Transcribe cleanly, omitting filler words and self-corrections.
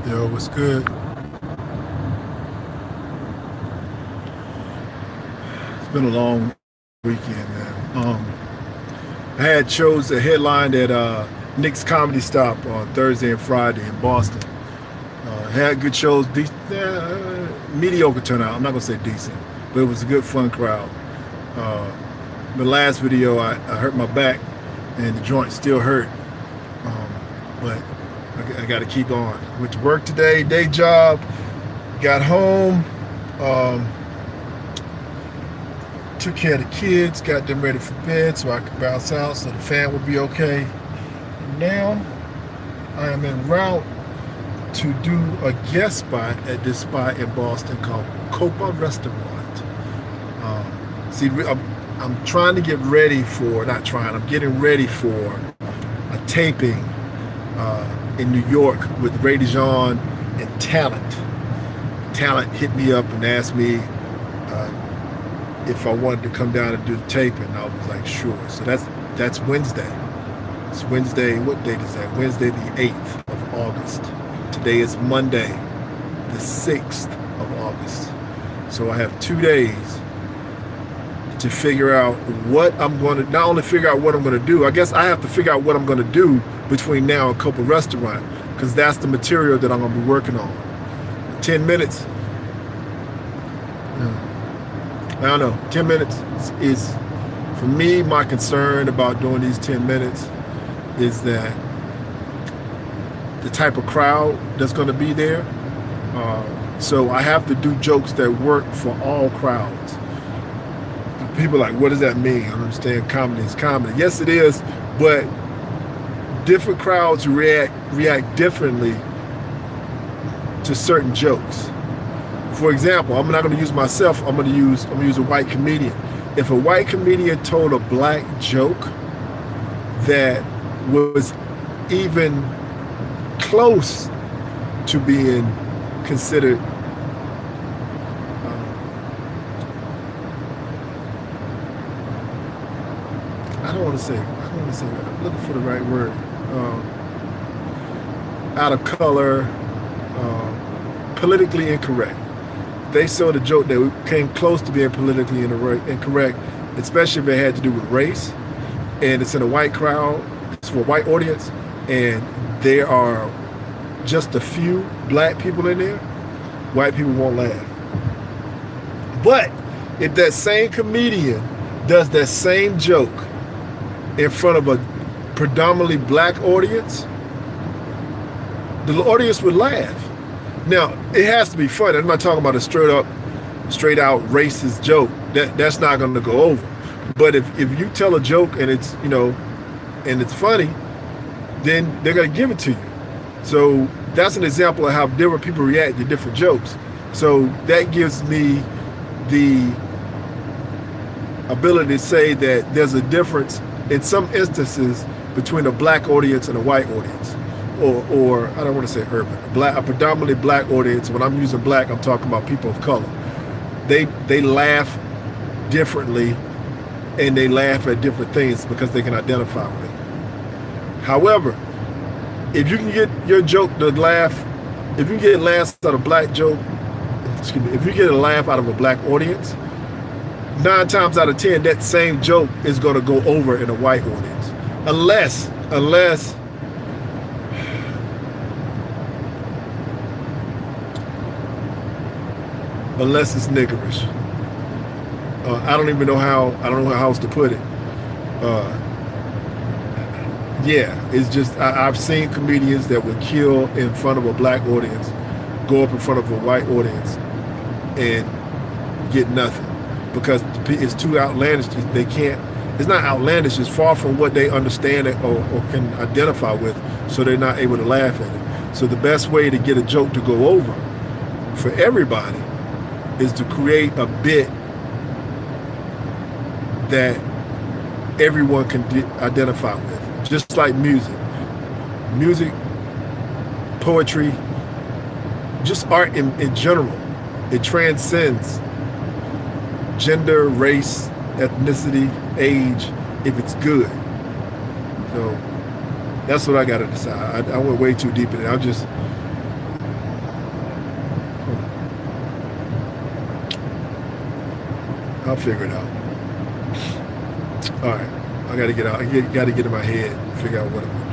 Yo, what's good? It's been a long weekend, man. I had shows a headline at Nick's Comedy Stop on Thursday and Friday in Boston. Had good shows, mediocre turnout. I'm not gonna say decent, but it was a good, fun crowd. Uh, the last video, I hurt my back, and the joint still hurt, but I got to keep on. Went to work today, day job. Got home. Um, Took care of the kids, got them ready for bed so I could bounce out so the fan would be okay. And now I am en route to do a guest spot at this spot in Boston called Copa Restaurant. See, I'm trying to get ready for, not trying, I'm getting ready for a taping in New York with Ray DeJean and Talent. Talent hit me up and asked me if I wanted to come down and do the taping. I was like, sure. So that's Wednesday. It's Wednesday. What date is that? Wednesday the 8th of August. Today is Monday the 6th of August. So I have 2 days to figure out what I'm going to, not only figure out what I'm going to do, I guess I have to figure out what I'm going to do between now and Copa Restaurant, because that's the material that I'm going to be working on. 10 minutes. I don't know, 10 minutes is, for me, my concern about doing these 10 minutes is that the type of crowd that's going to be there. So I have to do jokes that work for all crowds. People are like, what does that mean? I understand comedy is comedy. Yes, it is, but different crowds react differently to certain jokes. For example, I'm not going to use myself. I'm going to use a white comedian. If a white comedian told a black joke that was even close to being considered I don't want to say I'm looking for the right word, out of color, politically incorrect. They saw the joke that came close to being politically incorrect, especially if it had to do with race, and it's in a white crowd, it's for a white audience, and there are just a few black people in there, white people won't laugh. But if that same comedian does that same joke in front of a predominantly black audience, the audience would laugh. Now, it has to be funny. I'm not talking about a straight out racist joke. That's not going to go over. But if you tell a joke and it's, and it's funny, then they're going to give it to you. So that's an example of how different people react to different jokes. So that gives me the ability to say that there's a difference in some instances between a black audience and a white audience. Or I don't want to say urban, a predominantly black audience. When I'm using black, I'm talking about people of color. They laugh differently, and they laugh at different things because they can identify with it. However, if you can get your joke to laugh, if you get laughs out of black joke, if you get a laugh out of a black audience, 9 times out of 10, that same joke is going to go over in a white audience, unless it's niggerish. I don't know how else to put it. Yeah, it's just, I've seen comedians that would kill in front of a black audience, go up in front of a white audience and get nothing because it's too outlandish. They can't, it's not outlandish, it's far from what they understand or can identify with, so they're not able to laugh at it. So the best way to get a joke to go over for everybody is to create a bit that everyone can identify with, just like music, poetry, just art in general. It transcends gender, race, ethnicity, age, if it's good. So that's what I got to decide. I went way too deep in it. I'll figure it out. All right, I got to get out. I got to get in my head, figure out what I'm